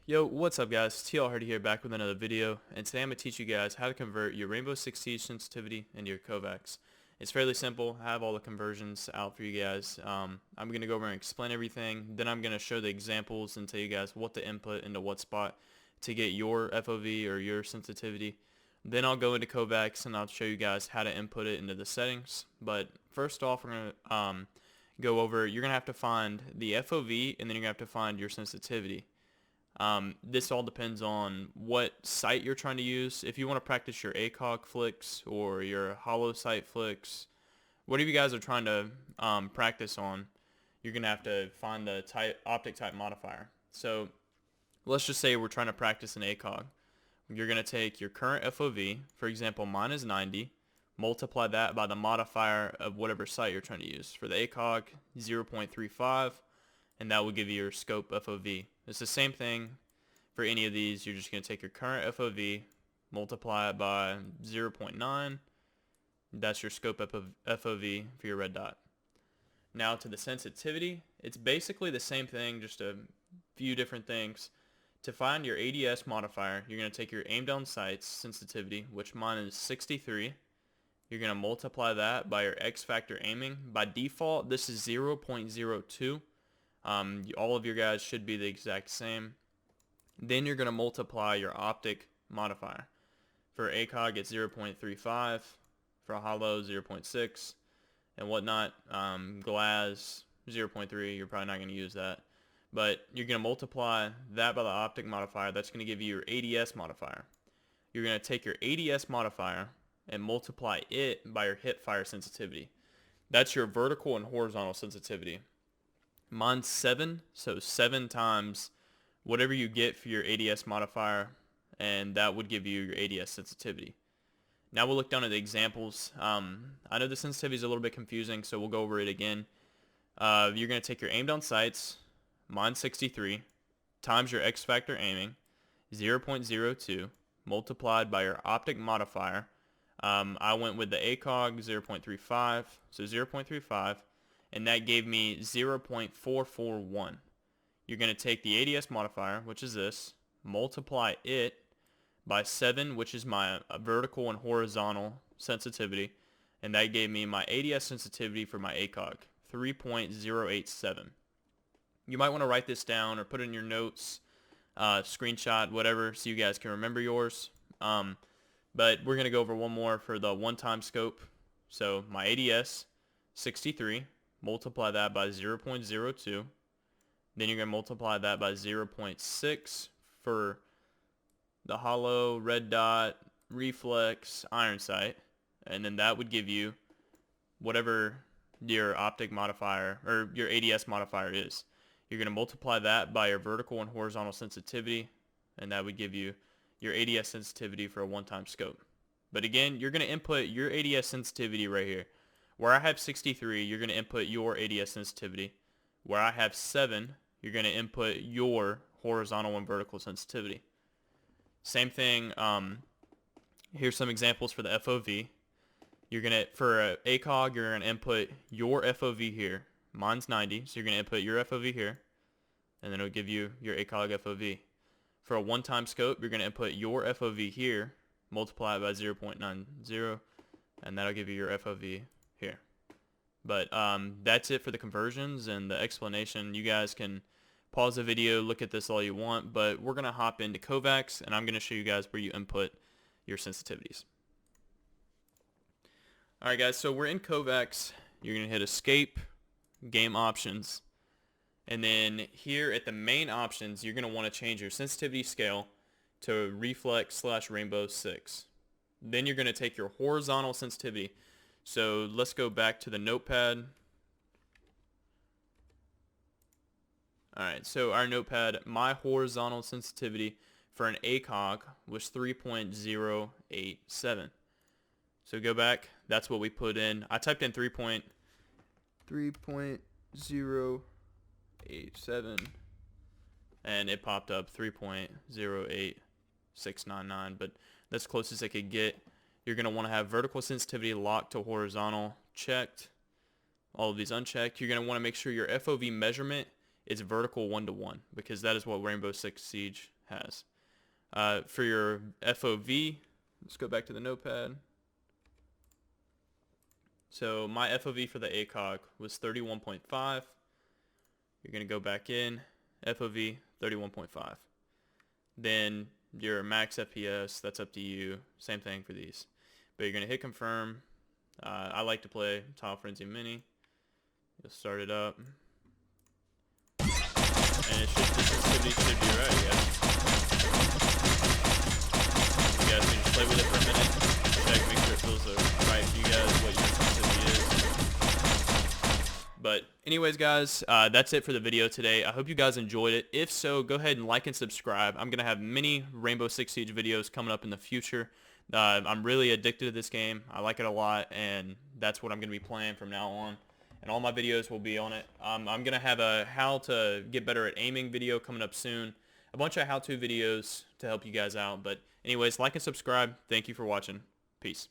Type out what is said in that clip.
Yo, what's up guys? TL Hardy here, back with another video, and today I'm going to teach you guys how to convert your Rainbow Six Siege sensitivity into your Kovaaks. It's fairly simple. I have all the conversions out for you guys. I'm going to go over and explain everything, then I'm going to show the examples and tell you guys what to input into what spot to get your FOV or your sensitivity. Then I'll go into Kovaaks and I'll show you guys how to input it into the settings. But first off, we're going to go over, you're going to have to find the FOV and then you're going to have to find your sensitivity. This all depends on what site you're trying to use. If you want to practice your ACOG flicks or your hollow sight flicks, whatever you guys are trying to practice on, you're going to have to find the optic type modifier. So let's just say we're trying to practice an ACOG. You're going to take your current FOV, for example, mine is 90, multiply that by the modifier of whatever site you're trying to use. For the ACOG, 0.35, and that will give you your scope FOV. It's the same thing for any of these. You're just going to take your current FOV, multiply it by 0.9. That's your scope FOV for your red dot. Now to the sensitivity, it's basically the same thing, just a few different things. To find your ADS modifier, you're going to take your aim down sights sensitivity, which mine is 63. You're going to multiply that by your X factor aiming. By default, this is 0.02. All of your guys should be the exact same. Then you're going to multiply your optic modifier. For ACOG, it's 0.35. For hollow, 0.6. And whatnot. Glass, 0.3. You're probably not going to use that. But you're going to multiply that by the optic modifier. That's going to give you your ADS modifier. You're going to take your ADS modifier and multiply it by your hip fire sensitivity. That's your vertical and horizontal sensitivity. Mine's 7, so 7 times whatever you get for your ADS modifier, and that would give you your ADS sensitivity. Now we'll look down at the examples. I know the sensitivity is a little bit confusing, so we'll go over it again. You're going to take your aim down sights, mine's 63, times your X factor aiming, 0.02, multiplied by your optic modifier. I went with the ACOG 0.35, so 0.35. And that gave me 0.441. You're going to take the ADS modifier, which is this, multiply it by 7, which is my vertical and horizontal sensitivity, and that gave me my ADS sensitivity for my ACOG, 3.087. You might want to write this down or put it in your notes, screenshot, whatever, so you guys can remember yours. But we're going to go over one more for the one-time scope. So my ADS, 63. Multiply that by 0.02. Then you're going to multiply that by 0.6 for the hollow, red dot, reflex, iron sight. And then that would give you whatever your optic modifier or your ADS modifier is. You're going to multiply that by your vertical and horizontal sensitivity. And that would give you your ADS sensitivity for a one-time scope. But again, you're going to input your ADS sensitivity right here. Where I have 63, you're going to input your ADS sensitivity. Where I have 7, you're going to input your horizontal and vertical sensitivity. Same thing, here's some examples for the FOV. You're going to, for ACOG, you're going to input your FOV here. Mine's 90, so you're going to input your FOV here. And then it'll give you your ACOG FOV. For a one-time scope, you're going to input your FOV here, multiply it by 0.90, and that'll give you your FOV here. But that's it for the conversions and the explanation. You guys can pause the video, look at this all you want, but we're going to hop into Kovaaks, and I'm going to show you guys where you input your sensitivities. Alright guys, so we're in Kovaaks. You're going to hit escape, game options, and then here at the main options, you're going to want to change your sensitivity scale to reflex / rainbow 6. Then you're going to take your horizontal sensitivity. So let's go back to the notepad. Alright, so our notepad, my horizontal sensitivity for an ACOG was 3.087. So go back, that's what we put in. I typed in 3.087 and it popped up 3.08699, but that's close as I could get. You're going to want to have vertical sensitivity locked to horizontal checked. All of these unchecked. You're going to want to make sure your FOV measurement is vertical 1-to-1 because that is what Rainbow Six Siege has. For your FOV, let's go back to the notepad. So my FOV for the ACOG was 31.5. You're going to go back in, FOV 31.5. Then your max FPS, that's up to you. Same thing for these. But you're going to hit confirm. I like to play Tile Frenzy Mini. You'll start it up. And the sensitivity should be right, I guess. You guys can just play with it for a minute. Check, make sure it feels right for you guys, what your sensitivity is. But anyways, guys, that's it for the video today. I hope you guys enjoyed it. If so, go ahead and like and subscribe. I'm going to have many Rainbow Six Siege videos coming up in the future. I'm really addicted to this game. I like it a lot, and that's what I'm going to be playing from now on. And all my videos will be on it. I'm going to have a how to get better at aiming video coming up soon. A bunch of how-to videos to help you guys out. But anyways, like and subscribe. Thank you for watching. Peace.